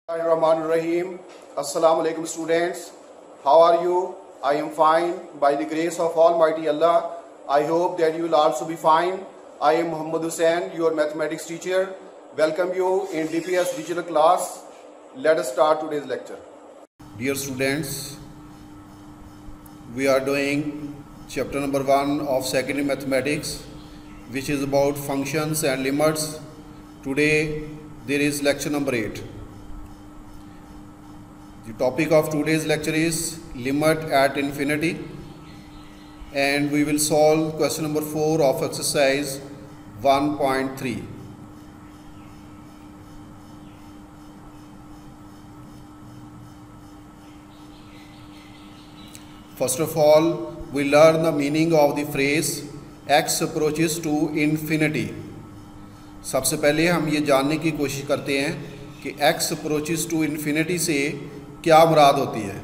Rahim. Assalamu alaikum students. How are you? I am fine by the grace of Almighty Allah. I hope that you will also be fine. I am Muhammad Hussain, your mathematics teacher. Welcome you in DPS digital class. Let us start today's lecture. Dear students, we are doing chapter number 1 of secondary mathematics, which is about functions and limits. Today there is lecture number 8. The topic of today's lecture is limit at infinity, and we will solve question number 4 of exercise 1.3. First of all, we learn the meaning of the phrase x approaches to infinity. सबसे पहले हम ये जानने की कोशिश करते हैं कि x approaches to infinity से क्या मुराद होती है.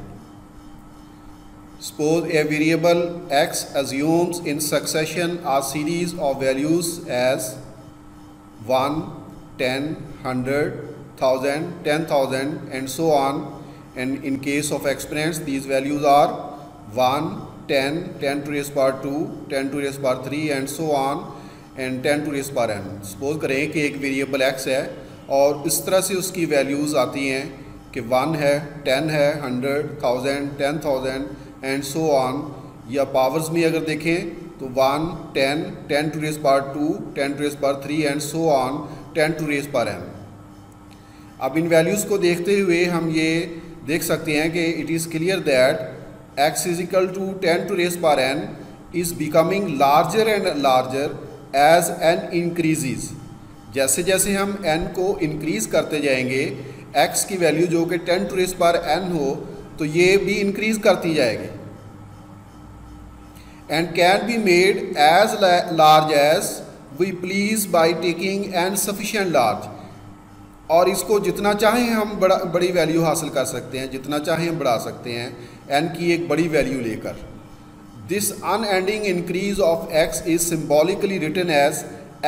Suppose a variable x assumes in succession a series of values as 1, 10, 100, 1000, 10,000 and so on, and in case of exponents these values are 1, 10, 10 to the raised power 2, 10 to the raised power 3 and so on and 10 to the raised power n. Suppose करें कि एक variable x है और इस तरह से उसकी values आती हैं कि 1 है, 10 है, 100, 1000, 10,000 एंड सो ऑन. या पावर्स में अगर देखें तो 1, 10, 10 to raise power 2, 10 to raise power 3 and so on 10 to raise power n. अब इन वैल्यूज़ को देखते हुए हम ये देख सकते हैं कि it is clear that x is equal to 10 to raise power n is becoming larger and larger as n increases. जैसे जैसे हम n को इंक्रीज़ करते जाएंगे, x की वैल्यू जो कि 10 टू रेज़ पावर n हो तो ये भी इंक्रीज़ करती जाएगी. And can be made as large as we please by taking n sufficient large. और इसको जितना चाहें हम बड़ी वैल्यू हासिल कर सकते हैं, जितना चाहें हम बढ़ा सकते हैं n की एक बड़ी वैल्यू लेकर. This unending increase of x is symbolically written as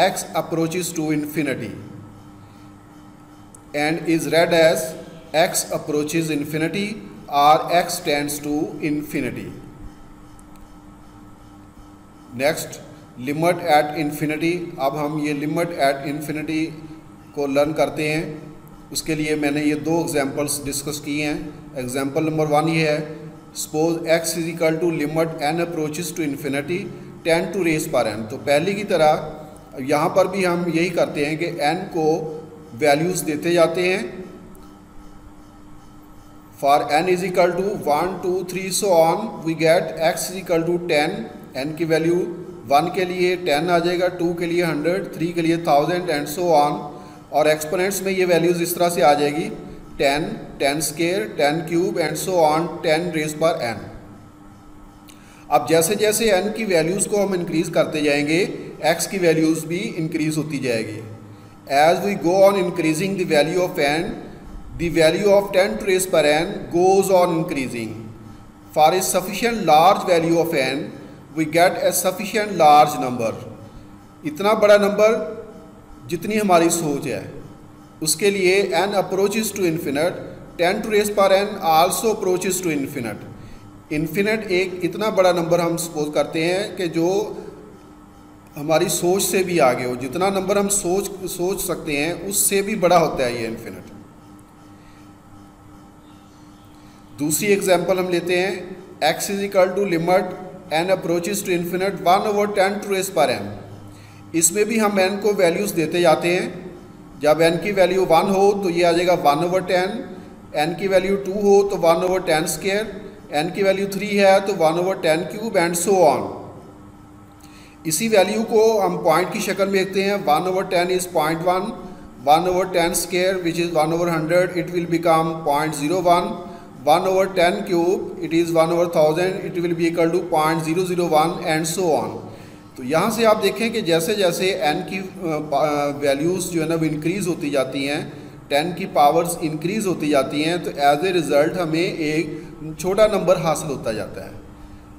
x approaches to infinity and is read as x approaches infinity or x tends to infinity. Next, limit at infinity. अब हम ये limit at infinity को learn करते हैं. उसके लिए मैंने ये दो एग्जांपल्स डिस्कस किए हैं. एग्जांपल नंबर 1 ये है, suppose x is equal to limit n approaches to infinity 10 to raise power n. तो पहले की तरह यहाँ पर भी हम यही करते हैं कि n को वैल्यूज़ देते जाते हैं. For n is equal to 1, 2, 3 so on we get x is equal to 10. n की वैल्यू 1 के लिए 10 आ जाएगा, 2 के लिए 100, 3 के लिए 1000 एंड सो ऑन. और एक्सपोनेंट्स में ये वैल्यूज़ इस तरह से आ जाएगी 10, 10 square, 10 cube and so on 10 rays power n. अब जैसे जैसे n की वैल्यूज़ को हम इंक्रीज़ करते जाएंगे, x की वैल्यूज़ भी इंक्रीज़ होती जाएगी. As we go on increasing the value of n, the value of 10 to raise power n goes on increasing. For a sufficient large value of n, we get a sufficient large number. इतना बड़ा number जितनी हमारी सोच है, उसके लिए n approaches to infinite, 10 to raise power n also approaches to infinite. Infinite एक इतना बड़ा नंबर हम सपोज करते हैं कि जो हमारी सोच से भी आगे हो. जितना नंबर हम सोच सकते हैं उससे भी बड़ा होता है ये इन्फिनिट. दूसरी एग्जांपल हम लेते हैं, x is equal to limit n approaches to infinite 1/10 to raise power n. इसमें भी हम n को वैल्यूज़ देते जाते हैं. जब n की वैल्यू 1 हो तो ये आ जाएगा 1/10, n की वैल्यू 2 हो तो 1/10 स्क्वायर, n की वैल्यू 3 है तो 1/10 क्यूब एंड सो ऑन. इसी वैल्यू को हम पॉइंट की शक्ल में देखते हैं. 1/10 is 0.1, 1/10 square which is 1/100 it will become 0.01, 1/10 cube it is 1/1000 it will be equal to 0.001 and so on. तो यहाँ से आप देखें कि जैसे जैसे n की वैल्यूज़ जो है ना वो इंक्रीज़ होती जाती हैं, 10 की पावर्स इंक्रीज़ होती जाती हैं, तो एज ए रिज़ल्ट हमें एक छोटा नंबर हासिल होता जाता है.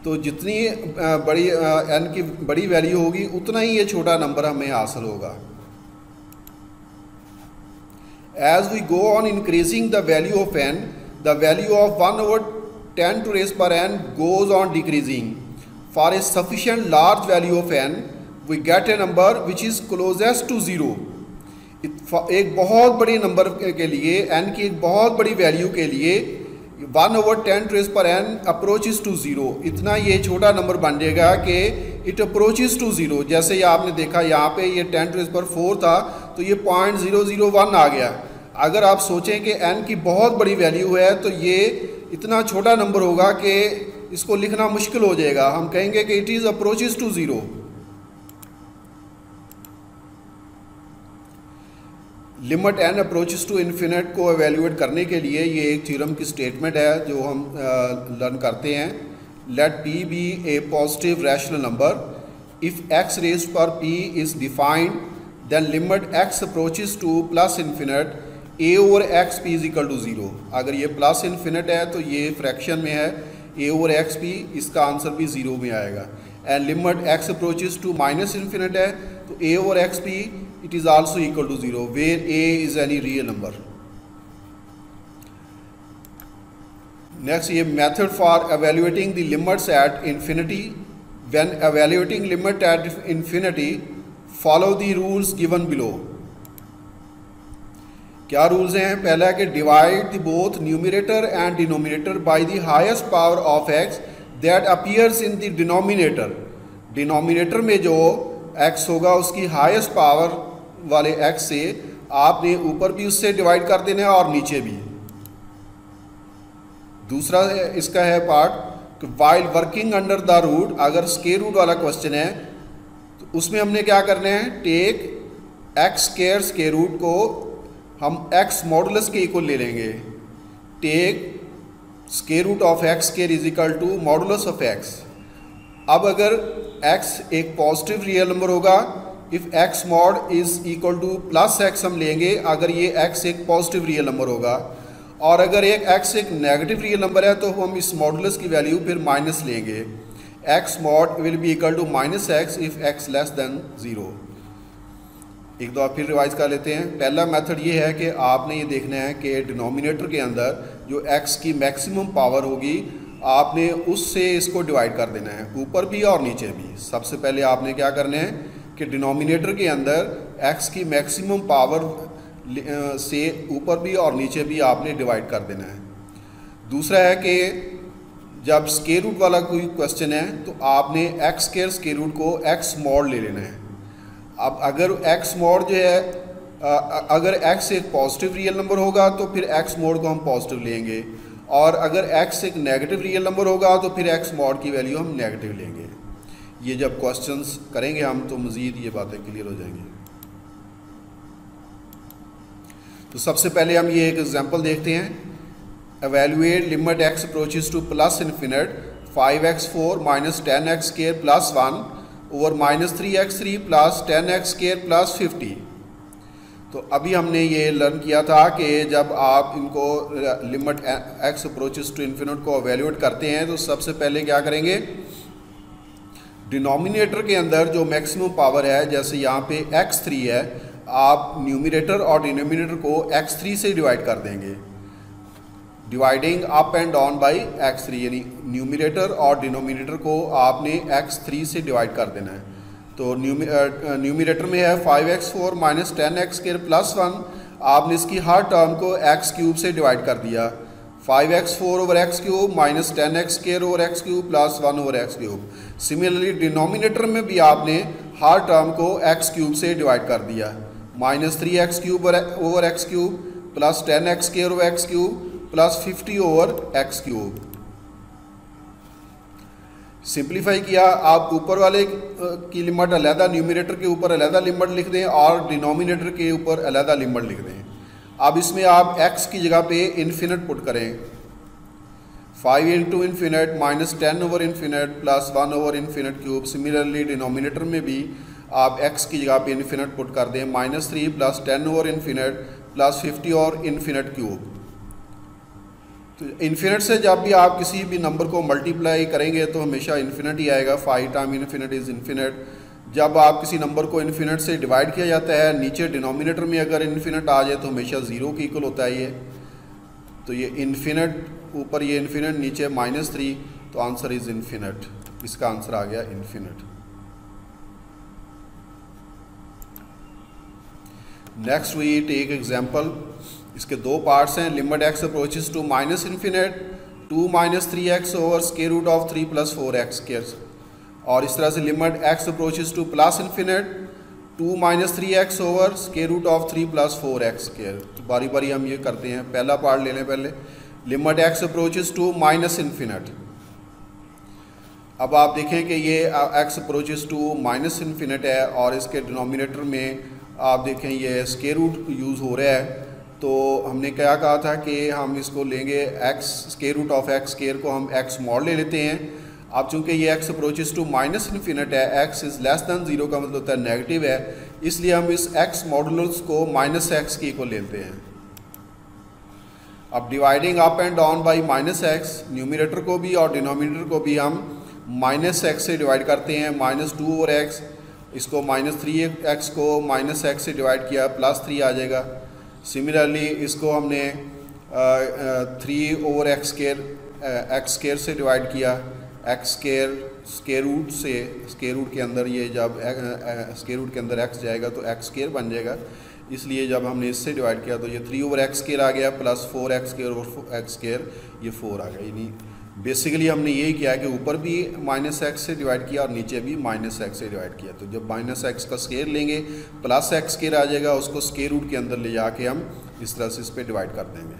तो जितनी बड़ी n की बड़ी वैल्यू होगी उतना ही ये छोटा नंबर हमें हासिल होगा. As we go on increasing the value of n, the value of 1 over 10 to raise power n goes on decreasing. For a sufficient large value of n, we get a number which is closest to 0. एक बहुत बड़ी number के लिए n की एक बहुत बड़ी value के लिए 1 over 10 to raise power n approaches to 0. इतना ये छोटा नंबर बन जाएगा कि इट अप्रोचेस टू 0. जैसे ये आपने देखा यहाँ पे ये 10 to raise power 4 था तो ये 0.001 आ गया. अगर आप सोचें कि n की बहुत बड़ी वैल्यू है तो ये इतना छोटा नंबर होगा कि इसको लिखना मुश्किल हो जाएगा. हम कहेंगे कि it is approaches to 0. Limit n approaches to infinite को एवेल्यूएट करने के लिए ये एक थ्योरम की स्टेटमेंट है जो हम लर्न करते हैं. Let p be a positive rational number. If x raised पर p is defined then limit x approaches to plus infinite a over x p is equal to 0. अगर ये प्लस इन्फिनिट है तो ये फ्रैक्शन में है a ओवर x p, इसका answer भी 0 में आएगा. And limit x approaches to minus infinite है तो a over x p it is also equal to 0 where a is any real number. Next, ये method for evaluating the limits at infinity. When evaluating limit at infinity, follow the rules given below. क्या rules हैं? पहला है कि divide the both numerator and denominator by the highest power of x that appears in the denominator. Denominator में जो x होगा उसकी highest power वाले x से आपने ऊपर भी उससे डिवाइड कर देना है और नीचे भी. दूसरा इसका है पार्ट कि while working under the root, अगर स्क्वायर रूट वाला क्वेश्चन है तो उसमें हमने क्या करना है, take x square square root को हम x मॉडुलस के इक्वल ले लेंगे. Take square root of x square is equal to modulus of x. अब अगर x एक पॉजिटिव रियल नंबर होगा, if x mod is equal to plus x हम लेंगे अगर ये x एक पॉजिटिव रियल नंबर होगा. और अगर एक x एक नेगेटिव रियल नंबर है तो हम इस मॉडुलस की वैल्यू फिर माइनस लेंगे. x mod will be equal to minus x if x less than 0. एक दो फिर रिवाइज कर लेते हैं. पहला मेथड ये है कि आपने ये देखना है कि डिनोमिनेटर के अंदर जो x की मैक्सिमम पावर होगी आपने उससे इसको डिवाइड कर देना है, ऊपर भी और नीचे भी. सबसे पहले आपने क्या करना है कि डिनोमिनेटर के अंदर x की मैक्सिमम पावर से ऊपर भी और नीचे भी आपने डिवाइड कर देना है. दूसरा है कि जब स्क्वायर रूट वाला कोई क्वेश्चन है तो आपने x स्क्वायर स्क्वायर रूट को x मॉड ले लेना है. अब अगर x मॉड जो है अगर x एक पॉजिटिव रियल नंबर होगा तो फिर x मॉड को हम पॉजिटिव लेंगे, और अगर x एक नेगेटिव रियल नंबर होगा तो फिर x मॉड की वैल्यू हम नेगेटिव लेंगे. ये जब क्वेश्चंस करेंगे हम तो मज़ीद ये बातें क्लियर हो जाएंगी. तो सबसे पहले हम ये एक एग्जांपल देखते हैं. Evaluate limit x approaches to plus infinite 5x4 minus 10x square plus 1 over minus 3x3 plus 10x square plus 50. तो अभी हमने ये लर्न किया था कि जब आप इनको limit x approaches to infinite को एवेल्यूएट करते हैं तो सबसे पहले क्या करेंगे, डिनोमिनेटर के अंदर जो मैक्सिमम पावर है, जैसे यहाँ पे x3 है, आप न्यूमरेटर और डिनोमिनेटर को x3 से डिवाइड कर देंगे. Dividing up and down by x3, यानी न्यूमरेटर और डिनोमिनेटर को आपने x3 से डिवाइड कर देना है. तो न्यूमरेटर में है 5x4 minus 10x square plus 1, आपने इसकी हर टर्म को x क्यूब से डिवाइड कर दिया. 5x4 over x cube minus 10x square over x cube plus 1 over x cube. Similarly denominator में भी आपने हर टर्म को x क्यूब से डिवाइड कर दिया. Minus 3x cube over x cube plus 10x square over x cube plus 50 over x cube. Simplify किया, आप ऊपर वाले की लिमिट अलहदा, न्यूमरेटर के ऊपर अलहदा लिमिट लिख दें और डिनोमिनेटर के ऊपर अलहदा लिमिट लिख दें. अब इसमें आप x की जगह पे इन्फिनिट पुट करें. 5 into infinite minus 10 over infinite plus 1 over infinite cube. Similarly denominator में भी आप x की जगह पे इन्फिनिट पुट कर दें. Minus 3 plus 10 over infinite plus 50 और इन्फिनिट क्यूब. तो इन्फिनिट से जब भी आप किसी भी नंबर को मल्टीप्लाई करेंगे तो हमेशा इन्फिनिट ही आएगा. 5 टाइम इन्फिनिट इज़ इन्फिनिट. जब आप किसी नंबर को इन्फिनिट से डिवाइड किया जाता है, नीचे डिनोमिनेटर में अगर इन्फिनिट आ जाए तो हमेशा ज़ीरो के इक्वल होता है ये। तो ये इन्फिनिट, ऊपर ये इन्फिनिट, नीचे -3, तो आंसर इज़ इन्फिनिट। इसका आंसर आ गया infinite. Next we take example. इसके दो पार्ट्स हैं। Limit x approaches to minus infinite 2 - 3x over square root of 3 + 4x square. और इस तरह से limit x approaches to plus infinite 2 - 3x over square root of 3 + 4x square. तो बारी बारी हम ये करते हैं। पहला पार्ट ले लें पहले। Limit x approaches to minus infinite. अब आप देखें कि ये x approaches to minus infinite है और इसके डिनोमिनेटर में आप देखें ये स्क्वायर रूट यूज़ हो रहा है। तो हमने क्या कहा था कि हम इसको लेंगे x square root of x square को हम x मॉड ले लेते हैं। अब चूंकि ये x approaches to minus infinite है, x इज़ लेस दैन 0 का मतलब होता है नेगेटिव है, इसलिए हम इस x मॉडुलस को -x की इक्वल लेते हैं। अब dividing up and down by -x, numerator को भी और डिनोमिनेटर को भी हम -x से डिवाइड करते हैं। -2 ओवर x, इसको -3x को -x से डिवाइड किया, +3 आ जाएगा। सिमिलरली इसको हमने 3 ओवर x स्क्वायर से डिवाइड किया, x स्क्वायर स्क्वायर रूट से, स्क्वायर रूट के अंदर ये जब स्क्वायर रूट के अंदर x जाएगा तो x स्क्वायर बन जाएगा, इसलिए जब हमने इससे डिवाइड किया तो ये 3 ओवर x स्क्वायर आ गया plus 4x square over x square, ये 4 आ गया। यानी बेसिकली हमने यही किया कि ऊपर भी -x से डिवाइड किया और नीचे भी -x से डिवाइड किया। तो जब -x का स्क्वायर लेंगे प्लस x स्क्वायर आ जाएगा, उसको स्क्वायर रूट के अंदर ले जाके हम इस तरह से इस पर डिवाइड कर देंगे।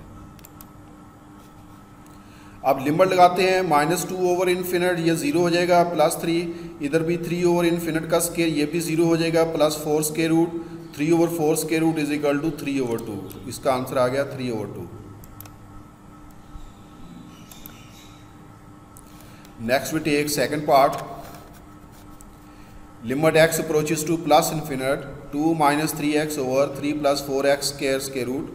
अब लिमिट लगाते हैं। -2 ओवर इन्फिनिट, ये 0 हो जाएगा, +3, इधर भी 3 ओवर इन्फिनिट का स्क्वायर, ये भी 0 हो जाएगा, +4 square root, 3 over 4 square root is equal to 3 over 2। इसका आंसर आ गया 3 over 2। Next we take second part. Limit x approaches to plus infinite 2 - 3x over 3 + 4x square root।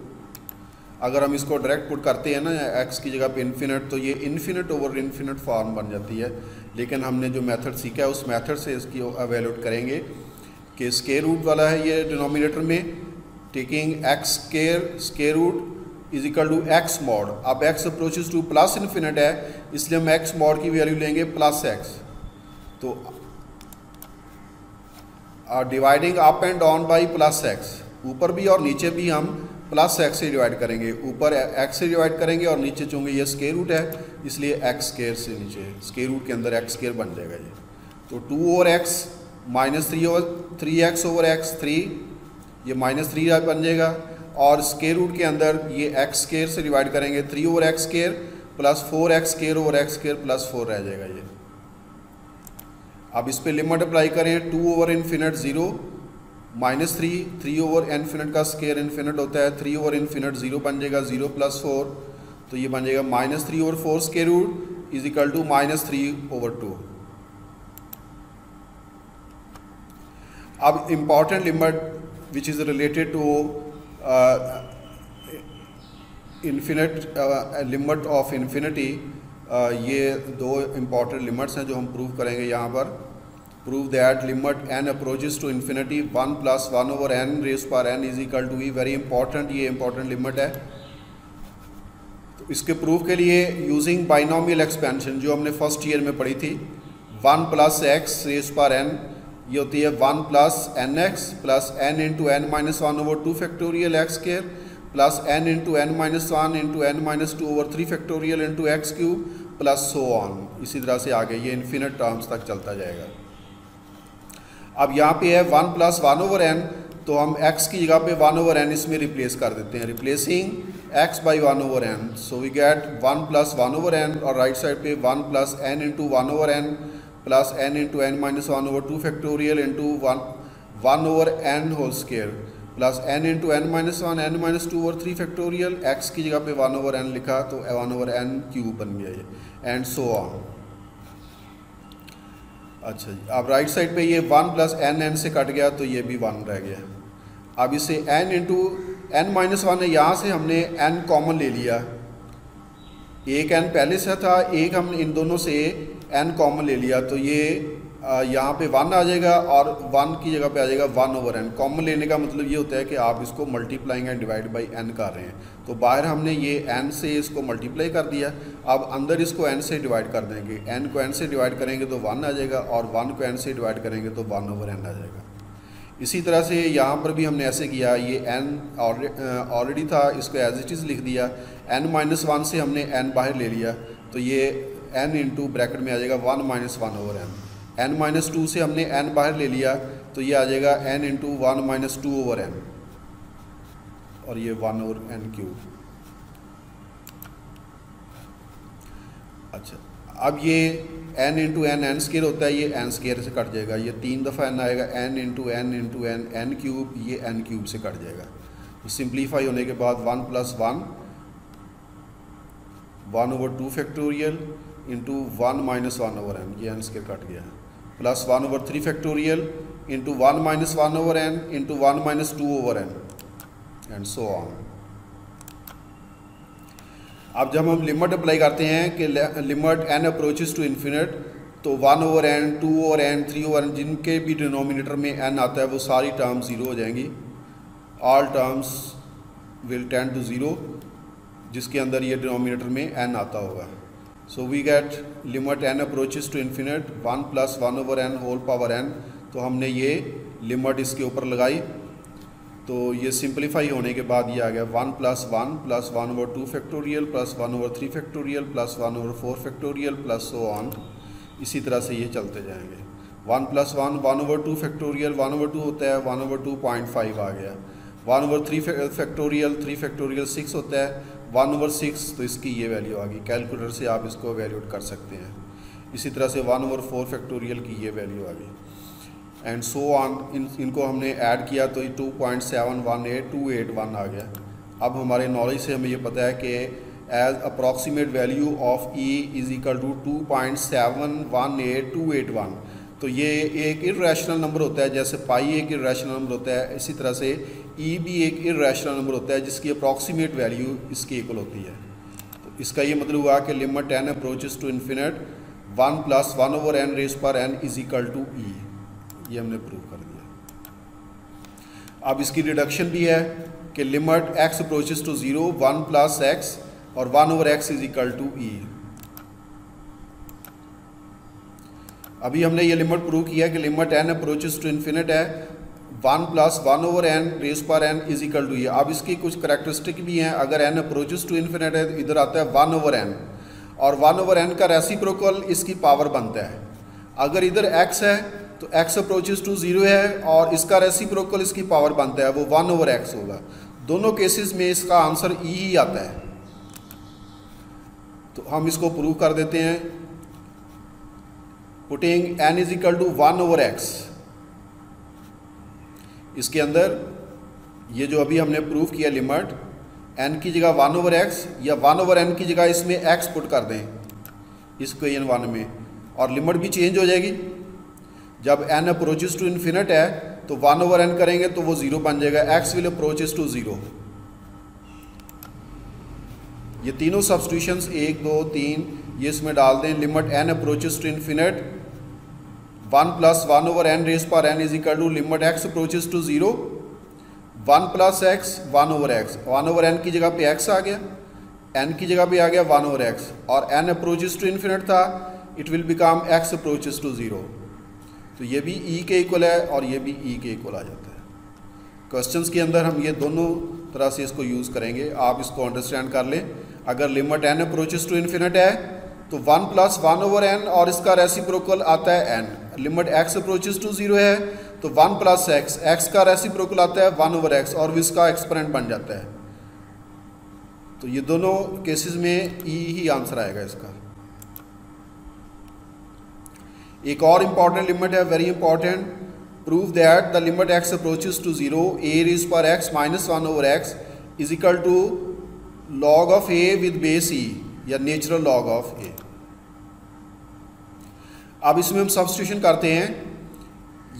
अगर हम इसको डायरेक्ट पुट करते हैं ना x की जगह पे इन्फिनिट, तो ये इन्फिनिट ओवर इन्फिनिट फॉर्म बन जाती है। लेकिन हमने जो मेथड सीखा है उस मेथड से इसकी एवेल्यूएट करेंगे कि स्क्वायर रूट वाला है ये डिनोमिनेटर में, taking x square root is equal to x mod. अब x approaches to plus infinite है, इसलिए हम x मॉड की वैल्यू लेंगे +x। तो dividing up and down by +x, ऊपर भी और नीचे भी हम +x से डिवाइड करेंगे। ऊपर x से डिवाइड करेंगे और नीचे चूँकि ये स्क्वायर रूट है इसलिए x स्क्वायर से नीचे स्क्वायर रूट के अंदर x स्क्वायर बन जाएगा ये। तो 2 over x -3 over 3x over x 3, ये -3 बन जाएगा। और स्क्वायर रूट के अंदर ये x स्क्वायर से डिवाइड करेंगे, 3 over x square plus 4x square over x square plus 4 रह जाएगा ये। अब इस पे लिमिट अप्लाई करें। 2 ओवर इन्फिनिट 0, -3, 3 ओवर इन्फिनिट का स्क्वायर इन्फिनिट होता है, 3 ओवर इन्फिनिट 0 बन जाएगा, 0 + 4, तो ये बन जाएगा -3 over 4 square root is equal to -3 over 2। अब important limit which is related to infinite limit of infinity, ये दो इम्पॉर्टेंट लिमिट्स हैं जो हम प्रूव करेंगे यहाँ पर। Prove that limit n approaches to infinity 1 + 1 over n raise power n is equal to e। Very important, ये important limit है। तो इसके प्रूफ के लिए यूजिंग बाइनोमियल एक्सपेंशन जो हमने फर्स्ट ईयर में पढ़ी थी, 1 + x रेज़ पावर n, ये होती है 1 + nx plus n into n - 1 over 2 factorial x square plus n into n - 1 into n - 2 over 3 factorial into x cube plus so on. इसी तरह से आगे ये इन्फिनिट टर्म्स तक चलता जाएगा। अब यहाँ पे है 1 + 1 ओवर n, तो हम x की जगह पे 1 ओवर n इसमें रिप्लेस कर देते हैं, replacing x by 1 over n। So we get 1 + 1 over n, और राइट साइड पे 1 + n into 1 over n plus n into n - 1 over 2 factorial into 1 over n whole square plus n into n - 1 n - 2 over 3 factorial. x की जगह पे 1 over n लिखा तो 1 over n cube बन गया ये, एंड सो ऑन। अच्छा जी, अब राइट साइड पे ये 1 + n से कट गया तो ये भी 1 रह गया। अब इसे n इंटू n - 1 है, यहाँ से हमने n कॉमन ले लिया, एक n पहले से था, एक हम इन दोनों से n कॉमन ले लिया, तो ये यहाँ पे 1 आ जाएगा और 1 की जगह पे आ जाएगा 1/n। कॉमन लेने का मतलब ये होता है कि आप इसको multiplying and divide by n कर रहे हैं। तो बाहर हमने ये n से इसको मल्टीप्लाई कर दिया, अब अंदर इसको n से डिवाइड कर देंगे। n को n से डिवाइड करेंगे तो 1 आ जाएगा और 1 को n से डिवाइड करेंगे तो 1/n आ जाएगा। इसी तरह से यहाँ पर भी हमने ऐसे किया, ये n ऑलरेडी था, इसको एज इट इज़ लिख दिया। n-1 से हमने n बाहर ले लिया तो ये n इंटू ब्रैकेट में आ जाएगा 1 - 1/n। n-2 से हमने n बाहर ले लिया तो ये आ जाएगा n इंटू 1 - 2/n और ये 1/n³। अच्छा, अब ये n इंटू n स्केयर होता है, ये n स्केयर से कट जाएगा, ये 3 दफ़ा n आएगा, n into n into n n³, ये n³ से कट जाएगा। तो सिंप्लीफाई होने के बाद 1 + 1 1/2 फैक्टोरियल इंटू 1 - 1/n, ये n स्केयर कट गया, plus 1/3 factorial into 1 - 1/n into 1 - 2/n and so on. अब जब हम लिमिट अप्लाई करते हैं कि limit n approaches to infinite, तो 1/n 2/n 3/n जिनके भी डिनोमिनेटर में n आता है वो सारी टर्म्स 0 हो जाएंगी। All terms will tend to 0 जिसके अंदर ये डिनोमिनेटर में n आता होगा। So we get limit n approaches to infinite 1 + 1/n whole power n। तो हमने ये लिमिट इसके ऊपर लगाई तो ये सिंप्लीफाई होने के बाद ये आ गया 1 + 1 plus 1/2 factorial plus 1/3 factorial plus 1/4 factorial plus so on. इसी तरह से ये चलते जाएंगे। 1 + 1 1/2 फैक्टोरियल 1/2 होता है, 1/2.5 आ गया। 1/3 फैक्टोरियल 3 फैक्टोरियल 6 होता है, 1/6 तो इसकी ये वैल्यू आ गई। कैलकुलेटर से आप इसको वैल्यूट कर सकते हैं। इसी तरह से 1/4 फैक्टोरियल की ये वैल्यू आ गई एंड सो ऑन। इनको हमने ऐड किया तो 2.71828 आ गया। अब हमारे नॉलेज से हमें ये पता है कि as approximate value of e is equal to 2.718281। तो ये एक इर्रेशनल नंबर होता है, जैसे पाई एक इर्रेशनल नंबर होता है, इसी तरह से ई भी एक इर्रेशनल नंबर होता है जिसकी अप्रॉक्सीमेट वैल्यू इसकी इक्वल होती है। तो इसका ये मतलब हुआ कि limit n approaches to infinite 1 + 1/n raise पर n is equal to e. ये हमने प्रूव कर दिया। अब इसकी रिडक्शन भी है कि limit x approaches to 0 1 + x और 1/x इज इक्वल टू ई। अभी हमने ये लिमिट प्रूव किया कि limit n approaches to infinite है 1 + 1/n रेज़ पर n is equal to e. अब इसकी कुछ करैक्टरिस्टिक भी हैं। अगर n अप्रोचेस टू इन्फिनिट है तो इधर आता है 1/n और 1/n का रेसिप्रोकल इसकी पावर बनता है। अगर इधर x है तो x अप्रोचेस टू 0 है और इसका रेसिप्रोकल इसकी पावर बनता है, वो 1/x होगा। दोनों केसेस में इसका आंसर ई ही आता है। तो हम इसको प्रूव कर देते हैं putting n is equal to 1/x। इसके अंदर ये जो अभी हमने प्रूव किया लिमिट n की जगह 1/x या 1/n की जगह इसमें x पुट कर दें इस इक्वेशन 1 में और लिमिट भी चेंज हो जाएगी। जब n अप्रोचेस टू इन्फिनिट है तो 1/n करेंगे तो वो 0 बन जाएगा। x will approaches to 0। ये तीनों सब्स्टिट्यूशंस 1 2 3 ये इसमें डाल दें। Limit n approaches to infinite 1 + 1/n raise पर n is equal to limit x approaches to 0 1 + x 1/x। 1/n की जगह पे x आ गया, n की जगह पे आ गया 1/x और n अप्रोचेस टू इन्फिनिट था, it will become x approaches to 0। तो ये भी e के इक्वल है और ये भी e के इक्वल आ जाता है। क्वेश्चंस के अंदर हम ये दोनों तरह से इसको यूज़ करेंगे, आप इसको अंडरस्टैंड कर लें। अगर limit n approaches to infinite है तो 1 + 1/n और इसका रेसिप्रोकल आता है n। Limit x approaches to 0 है तो 1 + x, x का रेसिप्रोकल आता है 1/x और इसका एक्सपोनेंट बन जाता है। तो ये दोनों केसेस में e ही आंसर आएगा इसका। एक और इम्पॉर्टेंट लिमिट है, very important. Prove that the limit x approaches to 0 a raise पर x - 1/x is equal to log of a with base e या नेचुरल log ऑफ a। अब इसमें हम सब्स्टिट्यूशन करते हैं।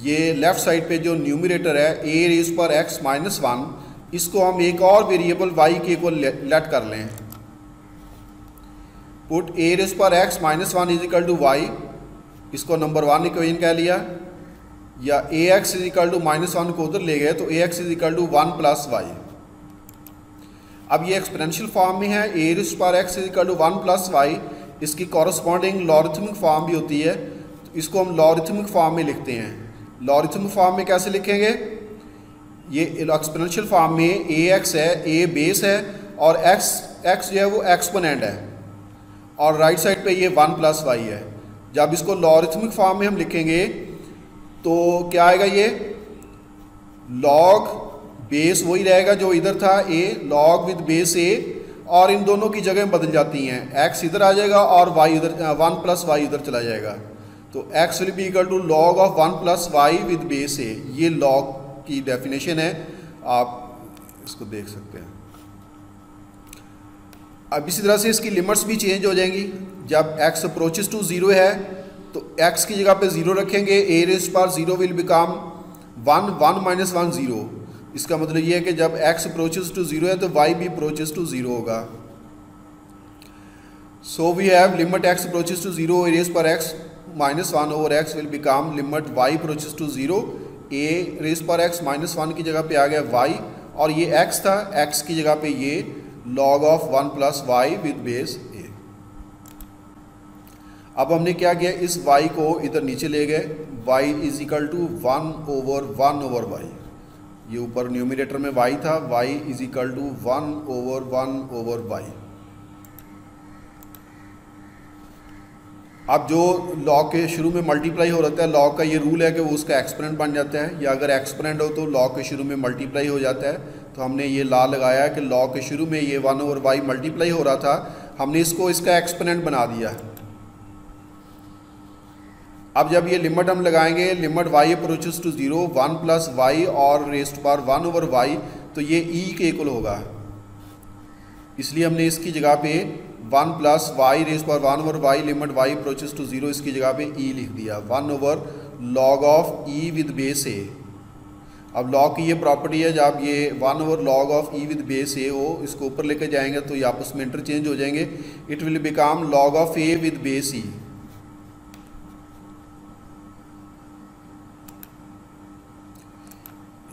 ये लेफ्ट साइड पे जो न्यूमरेटर है a रेज़ पर x - 1, इसको हम एक और वेरिएबल y के इक्वल लेट कर लें। पुट a रेज़ पर x - 1 is equal to y इसको नंबर 1 इक्वेशन कह लिया, या a x is equal to -1 को उधर ले गए तो a x is equal to 1 + y। अब ये एक्सपोनेंशियल फॉर्म में है, a raise power x is equal to 1 + y, इसकी कॉरस्पॉन्डिंग लॉगरिथमिक फॉर्म भी होती है, तो इसको हम लॉगरिथमिक फॉर्म में लिखते हैं। लॉगरिथमिक फॉर्म में कैसे लिखेंगे, ये एक्सपोनेंशियल फॉर्म में ए एक्स है, ए बेस है और एक्स जो है वो एक्सपोनेंट है, और राइट साइड पे ये 1 + y है। जब इसको लॉगरिथमिक फॉर्म में हम लिखेंगे तो क्या आएगा, ये लॉग बेस वही रहेगा जो इधर था ए, लॉग विद बेस ए, और इन दोनों की जगह बदल जाती हैं, एक्स इधर आ जाएगा और वाई उधर, 1 + y उधर चला जाएगा, तो x will be equal to log of 1 + y with base a. ये लॉग की डेफिनेशन है, आप इसको देख सकते हैं। अब इसी तरह से इसकी लिमिट्स भी चेंज हो जाएंगी। जब x अप्रोचेस टू 0 है तो x की जगह पे 0 रखेंगे, a raise power 0 will become 1, 1 - 1 0। इसका मतलब ये है कि जब x अप्रोचेस टू 0 है तो y भी अप्रोचेस टू 0 होगा। So we have limit x approaches to 0, a raise power x -1 over x will become limit y approaches to 0, a raise power x -1 की जगह पे आ गया y, और ये x था, x की जगह पे ये log of 1 + y with base a। अब हमने क्या किया, इस y को इधर नीचे ले गए, y is equal to 1/1 over y, ये ऊपर न्यूमरेटर में y था, y is equal to 1/1 over y। अब जो लॉग के शुरू में मल्टीप्लाई हो रहता है, लॉग का ये रूल है कि वो उसका एक्सपोनेंट बन जाता है, या अगर एक्सपोनेंट हो तो लॉग के शुरू में मल्टीप्लाई हो जाता है। तो हमने ये ला लगाया कि लॉग के शुरू में ये 1/y मल्टीप्लाई हो रहा था, हमने इसको इसका एक्सपोनेंट बना दिया। अब जब ये लिमिट हम लगाएंगे, limit y approaches to 0, 1 + y और रेज़ पावर 1/y, तो ये e के इक्वल होगा, इसलिए हमने इसकी जगह पे 1 + y रेज़ पावर 1/y लिमिट y अप्रोचेस टू 0 इसकी जगह पे e लिख दिया, 1/log of e with base a। अब लॉग की ये प्रॉपर्टी है, जब ये 1/log of e with base a हो, इसको ऊपर लेके जाएंगे तो ये आपस में इंटरचेंज हो जाएंगे, it will become log of a with base e।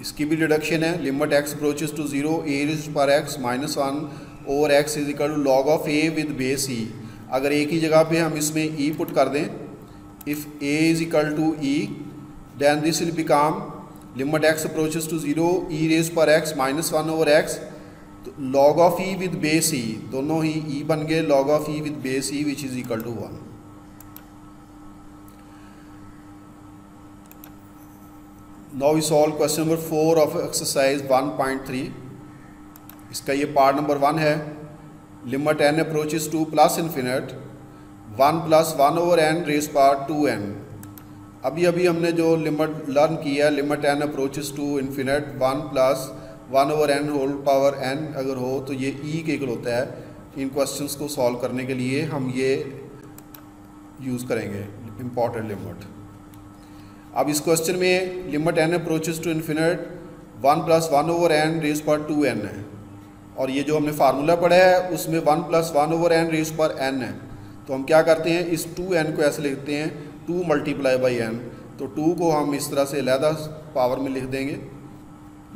इसकी भी डिडक्शन है, limit x approaches to 0, a raise power x -1 over x is equal to log of a with base e। अगर a की जगह पे हम इसमें e पुट कर दें, if a is equal to e, then this will become limit x approaches to 0, e raise power x -1 over x, तो log of e with base e, दोनों ही e बन गए, log of e with base e which is equal to 1। Now we solve question number 4 of exercise 1.3। इसका ये part number 1 है, limit n approaches to plus infinite 1 + 1 over n raise power 2n। अभी हमने जो limit learn किया है, limit n approaches to infinite 1 + 1 over n whole power n अगर हो तो ये e के इक्वल होता है। इन क्वेश्चंस को सॉल्व करने के लिए हम ये यूज़ करेंगे इम्पॉर्टेंट लिमिट। अब इस क्वेश्चन में limit n approaches to infinite 1 + 1 over n raise power 2n है, और ये जो हमने फार्मूला पढ़ा है उसमें 1 + 1 over n raise power n है। तो हम क्या करते हैं, इस 2n को ऐसे लिखते हैं 2 × n, तो 2 को हम इस तरह से अलहदा पावर में लिख देंगे,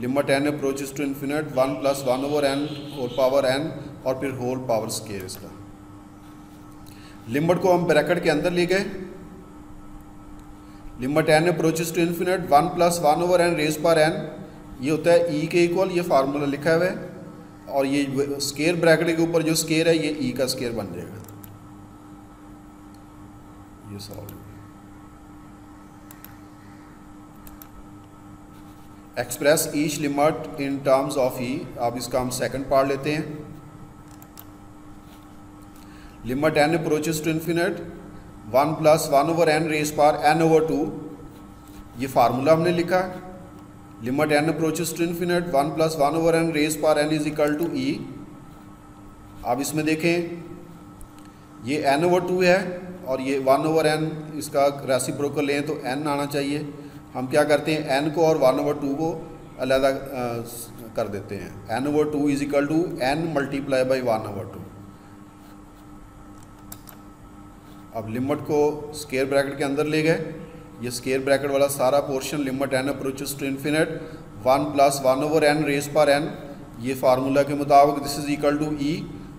limit n approaches to infinite 1 + 1 over n whole power n और फिर होल पावर स्क्वायर। इसका लिमिट को हम ब्रैकेट के अंदर ले गए, limit n approaches to infinite 1 + 1 over n raise power n, ये होता है e के इक्वल, ये फार्मूला लिखा हुआ है, और ये स्क्वायर ब्रैकेट के ऊपर जो स्क्वायर है ये e का स्क्वायर बन जाएगा। ये solve express each limit in terms of e. अब इसका हम सेकंड पार्ट लेते हैं, limit n approaches to infinite 1 + 1 over n raise power n/2, ये फार्मूला हमने लिखा, limit n approaches to infinite 1 + 1 over n raise power n is equal to e। अब इसमें देखें ये n/2 है और ये 1 ओवर n, इसका रेसिप्रोकल लें तो n आना चाहिए। हम क्या करते हैं, n को और 1/2 को अलग कर देते हैं, n/2 is equal to n × 1/2। अब लिमिट को स्क्वायर ब्रैकेट के अंदर ले गए, ये स्क्वायर ब्रैकेट वाला सारा portion limit n approaches to infinite 1 + 1/n raise power n, ये फार्मूला के मुताबिक this is equal to e,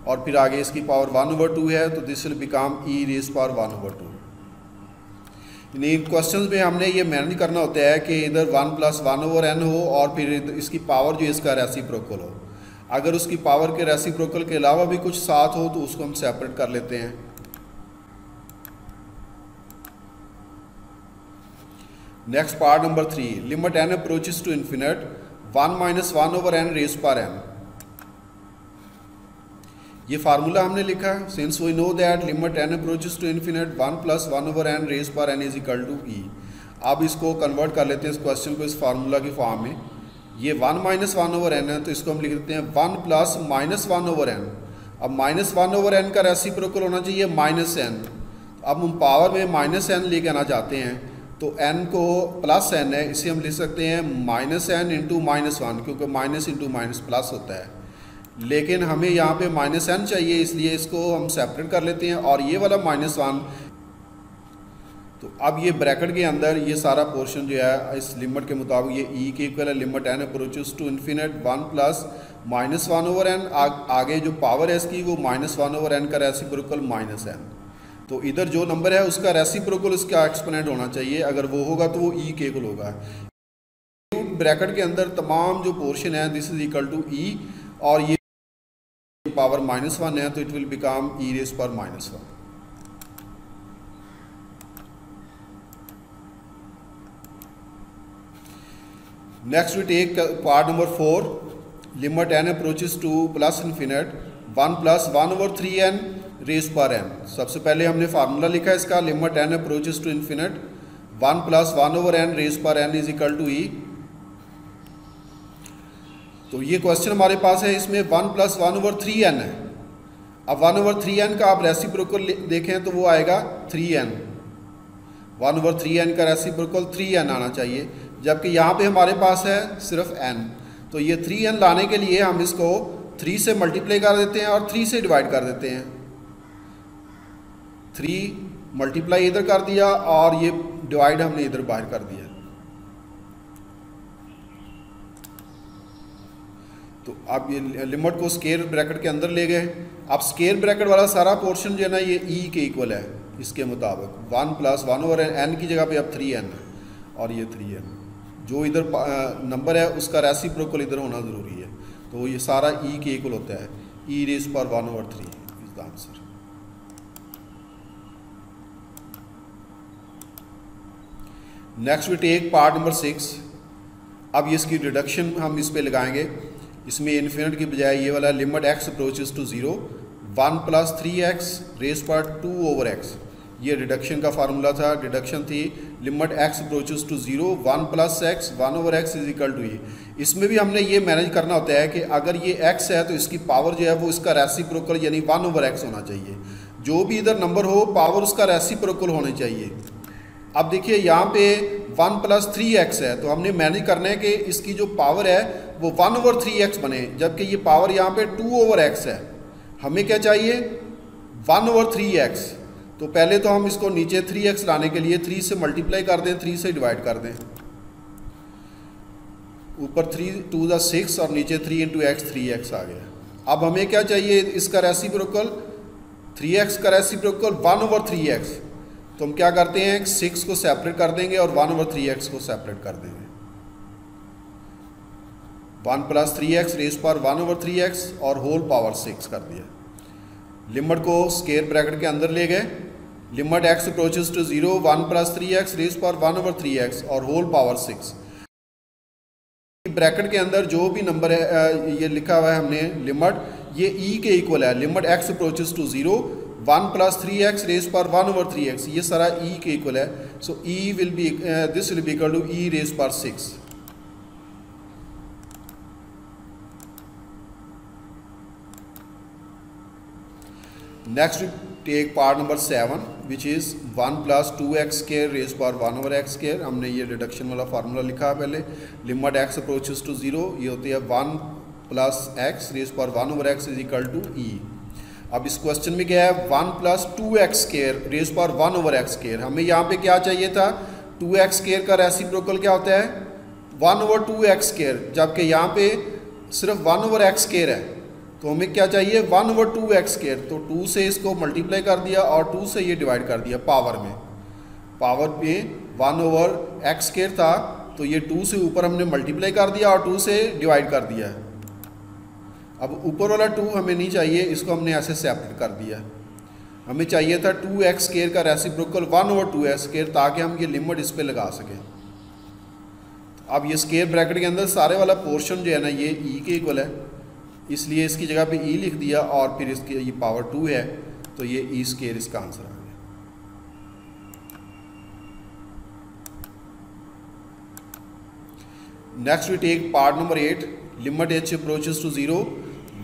और फिर आगे इसकी पावर 1/2 है तो this will become e raise power 1/2। इन क्वेश्चंस में हमने ये मैनेज करना होता है कि इधर 1 + 1/n हो और फिर इसकी पावर जो इसका रेसिप्रोकल हो। अगर उसकी पावर के रेसिप्रोकल के अलावा भी कुछ साथ हो तो उसको हम सेपरेट कर लेते हैं। Next part number 3, limit n approaches to infinite 1 - 1/n raise power n। ये फार्मूला हमने लिखा है, since we know that limit n approaches to infinite 1 + 1/n raise power n is equal to e। अब इसको convert कर लेते हैं इस क्वेश्चन को इस फार्मूला की फॉर्म में। ये 1 - 1/n है तो इसको हम लिख देते हैं 1 + -1/n। अब -1/n का रेसिप्रोकल होना चाहिए -n। अब हम पावर में -n लेके आना चाहते हैं तो n को +n है, इसे हम लिख सकते हैं -n × -1, क्योंकि माइनस इंटू माइनस प्लस होता है। लेकिन हमें यहाँ पे -n चाहिए, इसलिए इसको हम सेपरेट कर लेते हैं और ये वाला -1। तो अब ये ब्रैकेट के अंदर ये सारा पोर्शन जो है इस लिमिट के मुताबिक ये e के इक्वल है limit n approaches to infinite 1 + -1/n। आगे जो पावर है इसकी वो -1/n का रेसिप्रोकल -n। तो इधर जो नंबर है उसका रेसिप्रोकल इसका एक्सपोनेंट होना चाहिए, अगर वो होगा तो वो e के इक्वल होगा। ब्रैकेट के अंदर तमाम जो पोर्शन है this is equal to e, और ये पावर -1 है तो it will become e raise power -1। Next we take part number 4, limit n approaches to plus infinite 1 + 1/3n raise power n। सबसे पहले हमने फार्मूला लिखा है इसका, limit n approaches to infinite 1 + 1/n raise power n is equal to e। तो ये question हमारे पास है, इसमें 1 + 1/3n है। अब 1/3n का आप रेसिप्रोकल देखें तो वो आएगा 3n। 1/3n का रेसिप्रोकल 3n आना चाहिए, जबकि यहाँ पे हमारे पास है सिर्फ n। तो ये 3n लाने के लिए हम इसको 3 से मल्टीप्लाई कर देते हैं और 3 से डिवाइड कर देते हैं। 3 मल्टीप्लाई इधर कर दिया और ये डिवाइड हमने इधर बाहर कर दिया। तो अब ये लिमिट को स्क्वायर ब्रैकेट के अंदर ले गए। अब स्क्वायर ब्रैकेट वाला सारा पोर्शन जो है ना ये e के इक्वल है इसके मुताबिक। 1 + 1/n की जगह पे अब 3n है और ये 3n। जो इधर नंबर है उसका रेसिप्रोकल इधर होना ज़रूरी है, तो ये सारा e के इक्वल होता है। e raise power 1/3 is the answer. Next we take part number 6। अब ये इसकी रिडक्शन हम इस पे लगाएंगे। इसमें इन्फिनिट की बजाय ये वाला limit x approaches to 0 1 + 3x raise power 2/x। ये रिडक्शन का फार्मूला था, रिडक्शन थी limit x approaches to 0 1 + x 1/x is equal to e। इसमें भी हमने ये मैनेज करना होता है कि अगर ये x है तो इसकी पावर जो है वो इसका रेसिप्रोकल यानी 1/x होना चाहिए। जो भी इधर नंबर हो पावर उसका रेसिप्रोकल होनी चाहिए। अब देखिए यहाँ पे 1 + 3x है तो हमने मैनेज करना है कि इसकी जो पावर है वो 1/3x बने, जबकि ये पावर यहाँ पे 2/x है। हमें क्या चाहिए 1/3x। तो पहले तो हम इसको नीचे 3x लाने के लिए 3 से मल्टीप्लाई कर दें, 3 से डिवाइड कर दें। ऊपर 3 × 2 = 6 और नीचे 3 × x 3x आ गया। अब हमें क्या चाहिए इसका रेसिप्रोकल 3x का रेसिप्रोकल 1/3x। तो हम क्या करते हैं 6 को सेपरेट कर देंगे और 1/3x को सेपरेट कर देंगे। 1 + 3x रेज़ पावर 1/3x और होल पावर 6 कर दिया। लिमिट को स्क्वायर ब्रैकेट के अंदर ले गए। Limit x approaches to 0 1 + 3x raise power 1/3x और होल पावर 6। ब्रैकेट के अंदर जो भी नंबर है ये लिखा हुआ है हमने लिमिट, ये e के इक्वल है। Limit x approaches to 0 1 + 3x raise power 1/3x, ये सारा e के इक्वल है। So e will be this will be equal to e raise power 6। Next we take part number 7 which is 1 + 2x square raised power 1/x square। हमने ये reduction वाला formula लिखा है पहले। लिमिट x अप्रोचेस टू 0 ये होती है 1 + x raised power 1/x is equal to e। अब इस क्वेश्चन में क्या है, 1 plus 2x square raise power 1 over x square. हमें यहाँ पे क्या चाहिए था, 2x स्क्वायर का रेसिप्रोकल क्या होता है 1 ओवर 2x स्क्वायर, जबकि यहाँ पे सिर्फ 1 ओवर x स्क्वायर है। तो हमें क्या चाहिए 1 ओवर 2x स्क्वायर। तो 2 से इसको मल्टीप्लाई कर दिया और 2 से ये डिवाइड कर दिया पावर में। पावर पे 1 ओवर x स्क्वायर था तो ये 2 से ऊपर हमने मल्टीप्लाई कर दिया और 2 से डिवाइड कर दिया। अब ऊपर वाला 2 हमें नहीं चाहिए, इसको हमने ऐसे सेपरेट कर दिया। हमें चाहिए था 2x स्क्वायर का रेसिप्रोकल 1 ओवर 2x स्क्वायर, ताकि हम ये लिमिट इस पे लगा सकें। अब ये स्क्वायर ब्रैकेट के अंदर सारे वाला पोर्शन जो है ना ये e के इक्वल है, इसलिए इसकी जगह पे e लिख दिया और फिर इसकी ये पावर 2 है तो ये e स्क्वायर इसका आंसर आ गया। Next we take part number 8, limit h approaches to 0,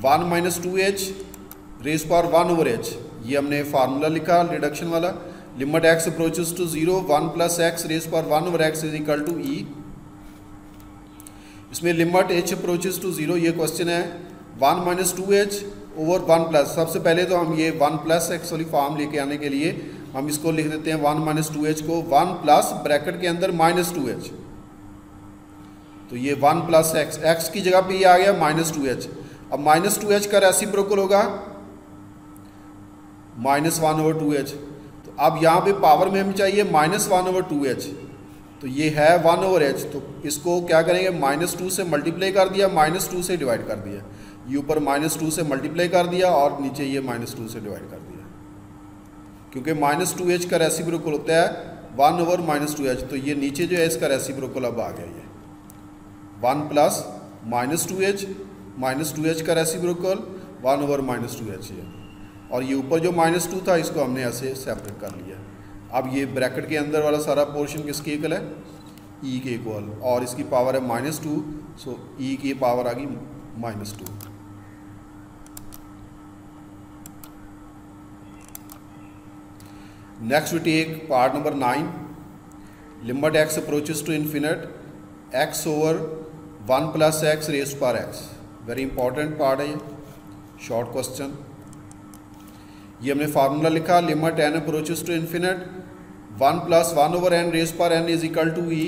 1 minus 2h raise power 1 over h। ये हमने फार्मूला लिखा रिडक्शन वाला, limit x approaches to 0, 1 plus x raise power 1 over x is equal to e। इसमें limit h approaches to 0, ये question है 1 minus 2h over 1 plus. सबसे पहले तो हम ये 1 प्लस x वाली फॉर्म लेके आने के लिए हम इसको लिख देते हैं 1 माइनस 2h को 1 प्लस ब्रैकेट के अंदर माइनस 2h। तो ये 1 प्लस x की जगह पे ये आ गया माइनस 2h। अब माइनस 2h का रेसिप्रोकल होगा माइनस 1 ओवर 2h। तो अब यहाँ पे पावर में हमें चाहिए माइनस 1 ओवर 2h, तो ये है 1 ओवर h। तो इसको क्या करेंगे, माइनस 2 से मल्टीप्लाई कर दिया, माइनस 2 से डिवाइड कर दिया। ये ऊपर माइनस 2 से मल्टीप्लाई कर दिया और नीचे ये माइनस 2 से डिवाइड कर दिया, क्योंकि माइनस 2h का रेसिप्रोकल होता है 1 ओवर माइनस 2h। तो ये नीचे जो है इसका रेसिप्रोकल अब आ गया, ये 1 plus minus 2h, minus 2h का रेसिप्रोकल 1 ओवर माइनस 2h है। और ये ऊपर जो माइनस 2 था इसको हमने ऐसे सेपरेट कर लिया। अब ये ब्रैकेट के अंदर वाला सारा पोर्शन किसके इक्वल है, e के इक्वल, और इसकी पावर है माइनस 2, सो e की पावर आ गई minus 2। Next we take part number 9, limit x approaches to infinite x over 1 plus x raise power x। Very important part है ये, शॉर्ट क्वेश्चन। ये हमने फार्मूला लिखा, limit n approaches to infinite 1 plus 1 over n raise power n is equal to e।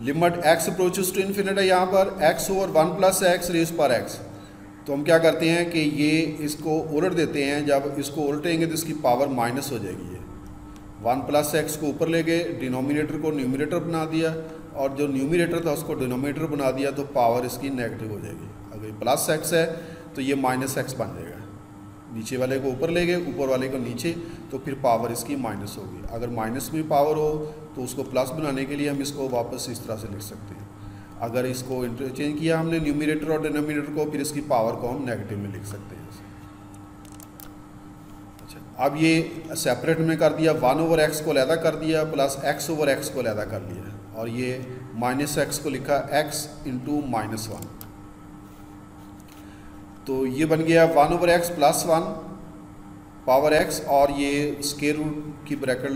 Limit x approaches to infinite है यहाँ पर x over 1 plus x raise power x। तो हम क्या करते हैं कि ये इसको उलट देते हैं, जब इसको उलटेंगे तो इसकी पावर माइनस हो जाएगी। ये 1 प्लस x को ऊपर ले गए, डिनोमिनेटर को न्यूमिनेटर बना दिया और जो न्यूमिनेटर था उसको डिनोमिनेटर बना दिया, तो पावर इसकी नेगेटिव हो जाएगी। अगर प्लस x है तो ये माइनस x बन जाएगा। नीचे वाले को ऊपर ले गए, ऊपर वाले को नीचे, तो फिर पावर इसकी माइनस होगी। अगर माइनस में पावर हो तो उसको प्लस बनाने के लिए हम इसको वापस इस तरह से लिख सकते हैं। अगर इसको इंटरचेंज किया हमने न्यूमिनेटर और डिनोमिनेटर को, फिर इसकी पावर को हम नेगेटिव में लिख सकते हैं। अच्छा, अब ये सेपरेट में कर दिया, 1 ओवर x को अलहदा कर दिया, प्लस x ओवर x को अलहदा कर लिया, और ये माइनस x को लिखा x इंटू माइनस 1। तो ये बन गया 1 over x plus 1 power x, और ये स्क्वायर रूट की ब्रैकेट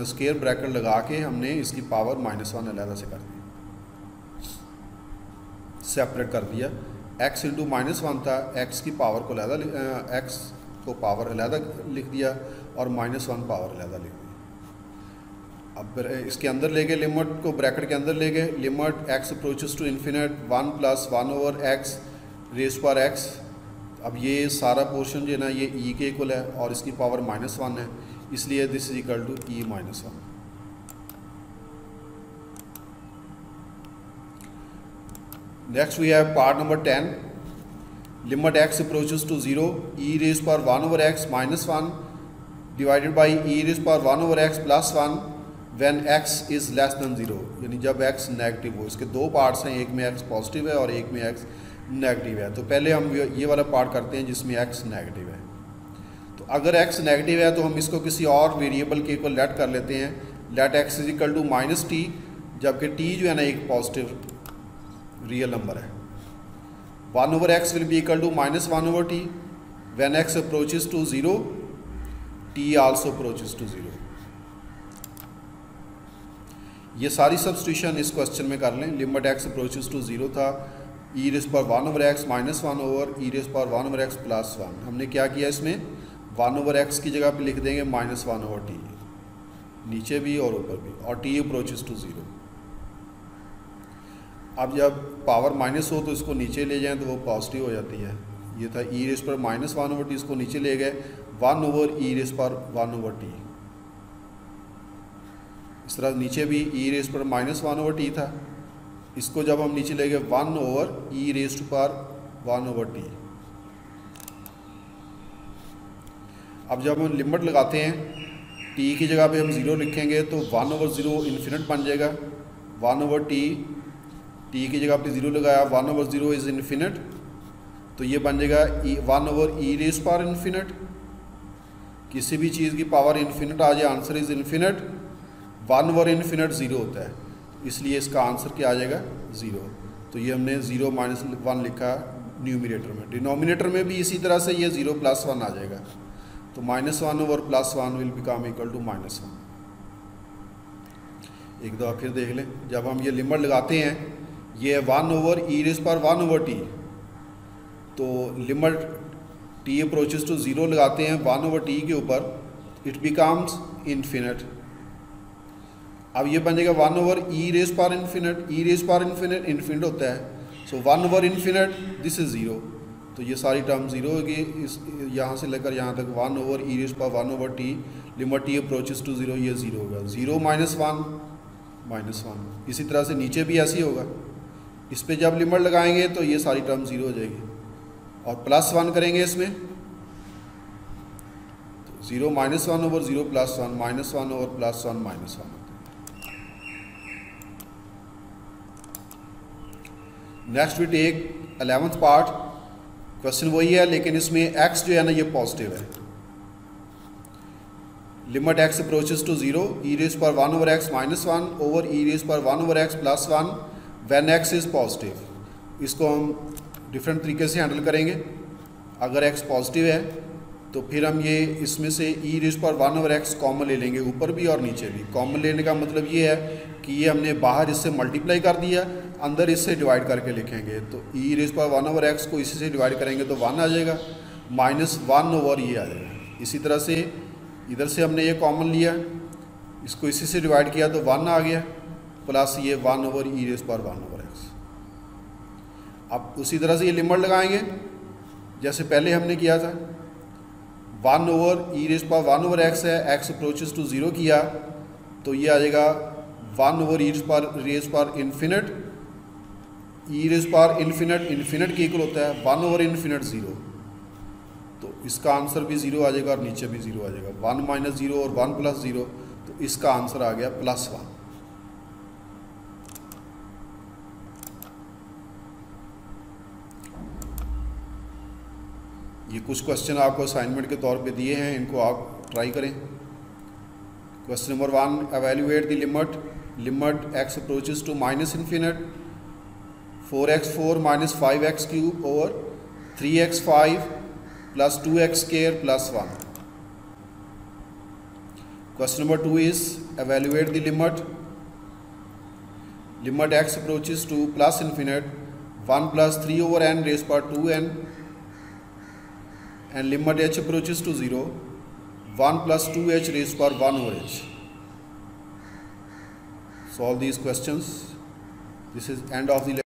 स्क्वायर ब्रैकेट लगा के हमने इसकी पावर माइनस 1 अलहदा से कर दी, सेपरेट कर दिया। x इंटू माइनस 1 था, x की पावर को अलहदा x को पावर अलहदा लिख दिया और माइनस 1 पावर अलहदा लिख दी। अब इसके अंदर ले गए, लिमिट को ब्रैकेट के अंदर ले गए, limit x approaches to infinite 1 plus 1 over x raise power x। अब ये सारा पोर्शन जो है ना ये e के इक्वल है और इसकी पावर माइनस 1 है, इसलिए this is equal to e minus 1। Next we have part number 10, limit x approaches to 0, e raise power 1 over x minus 1 divided by e raise power 1 over x plus 1 when x is less than 0, यानी जब x negative हो। इसके दो parts हैं, एक में x positive है और एक में x नेगेटिव है। तो पहले हम ये वाला पार्ट करते हैं जिसमें x नेगेटिव है। तो अगर x नेगेटिव है तो हम इसको किसी और वेरिएबल के इक्वल लेट कर लेते हैं, let x is equal to minus t, जबकि t जो है ना एक पॉजिटिव रियल नंबर है। 1 over x will be equal to minus 1 over t when x approaches to 0, t also approaches to 0। ये सारी सब्स्टिट्यूशन इस क्वेश्चन में कर लें। लिमिट x अप्रोचेस टू 0 था, ई रेस पर 1 over x minus 1 over e raise पर 1 ओवर एक्स प्लस 1। हमने क्या किया इसमें 1 ओवर एक्स की जगह पे लिख देंगे माइनस 1 ओवर टी, नीचे भी और ऊपर भी, और टी अप्रोचेस टू 0। अब जब पावर माइनस हो तो इसको नीचे ले जाएं तो वो पॉजिटिव हो जाती है। ये था ई रेस पर माइनस 1 ओवर टी, इसको नीचे ले गए 1 ओवर ई रेस पर 1 ओवर टी। इस तरह नीचे भी ई रेस पर माइनस 1 ओवर टी था, इसको जब हम नीचे ले गए 1 ओवर ई रेस पर 1 ओवर टी। अब जब हम लिमिट लगाते हैं टी की जगह पे हम 0 लिखेंगे तो 1 ओवर 0 इन्फिनिट बन जाएगा। 1 ओवर टी, टी की जगह पे 0 लगाया, 1 ओवर 0 इज़ इन्फिनिट, तो ये बन जाएगा 1 ओवर ई रेस पर इन्फिनिट। किसी भी चीज़ की पावर इन्फिनिट आ जाए, answer is infinite. 1 over infinite 0 होता है, इसलिए इसका आंसर क्या आ जाएगा 0। तो ये हमने 0 माइनस 1 लिखा न्यूमिनेटर में। डिनोमिनेटर में भी इसी तरह से ये 0 प्लस 1 आ जाएगा, तो minus 1 over plus 1 will become equal to minus 1। एक दफ़ा फिर देख लें, जब हम ये लिमिट लगाते हैं, ये 1 ओवर ई रेस पर 1 ओवर टी, तो लिमिट टी अप्रोचेस टू 0 लगाते हैं 1 ओवर टी के ऊपर, इट बिकम्स इन्फिनिट। अब ये बन जाएगा 1 ओवर ई रेस पर इन्फिनिट, ई रेस पर इन्फिनिट इन्फिनिट होता है, सो 1 ओवर इन्फिनिट दिस इज़ 0, तो ये सारी टर्म 0 होगी। इस यहाँ से लेकर यहाँ तक 1 ओवर ई रेस पर 1 over t, limit t approaches to 0, ये 0 होगा। 0 माइनस 1 माइनस 1। इसी तरह से नीचे भी ऐसे ही होगा, इस पे जब लिमिट लगाएंगे तो ये सारी टर्म 0 हो जाएगी, और प्लस 1 करेंगे इसमें तो 0 minus 1 over 0 plus 1, minus 1 over plus 1 minus 1। Next we take 11th पार्ट। क्वेश्चन वही है, लेकिन इसमें x जो है ना ये पॉजिटिव है। Limit x approaches to 0 e raise पर 1 over x minus 1 over e raise पर 1 over x plus 1 when x is positive. इसको हम डिफरेंट तरीके से हैंडल करेंगे। अगर x पॉजिटिव है तो फिर हम ये इसमें से ई रेस पर 1 ओवर एक्स कॉमन ले लेंगे, ऊपर भी और नीचे भी। कॉमन लेने का मतलब ये है कि ये हमने बाहर इससे मल्टीप्लाई कर दिया, अंदर इससे डिवाइड करके लिखेंगे, तो ई रेस पर 1 ओवर एक्स को इसी से डिवाइड करेंगे तो 1 आ जाएगा, माइनस 1 ओवर ये आ जाएगा। इसी तरह से इधर से हमने ये कॉमन लिया, इसको इसी से डिवाइड किया तो 1 आ गया, प्लस ये 1 ओवर ई रेस पर 1 ओवर एक्स। अब उसी तरह से ये लिमिट लगाएंगे जैसे पहले हमने किया था। 1 ओवर ई रेस पर 1 ओवर एक्स है, एक्स अप्रोचेस टू 0 किया तो ये आ जाएगा 1 ओवर ई रेस पर इन्फिनिट, ई रेस पर इन्फिनिट इन्फिनिट के इक्वल होता है 1 ओवर इन्फिनिट 0, तो इसका आंसर भी 0 आ जाएगा और नीचे भी 0 आ जाएगा। 1 माइनस 0 और 1 प्लस 0, तो इसका आंसर आ गया प्लस 1। ये कुछ क्वेश्चन आपको असाइनमेंट के तौर पे दिए हैं, इनको आप ट्राई करें। Question number 1, evaluate the limit x approaches to minus infinite 4x4 minus 5x cube over 3x5 plus 2x square plus 1। Question number 2 is evaluate the limit x approaches to plus infinite 1 plus 3 over n raise पर 2n and limit h approaches to 0 1 plus 2h raised per 1 over h. Solve these questions. This is end of the lecture.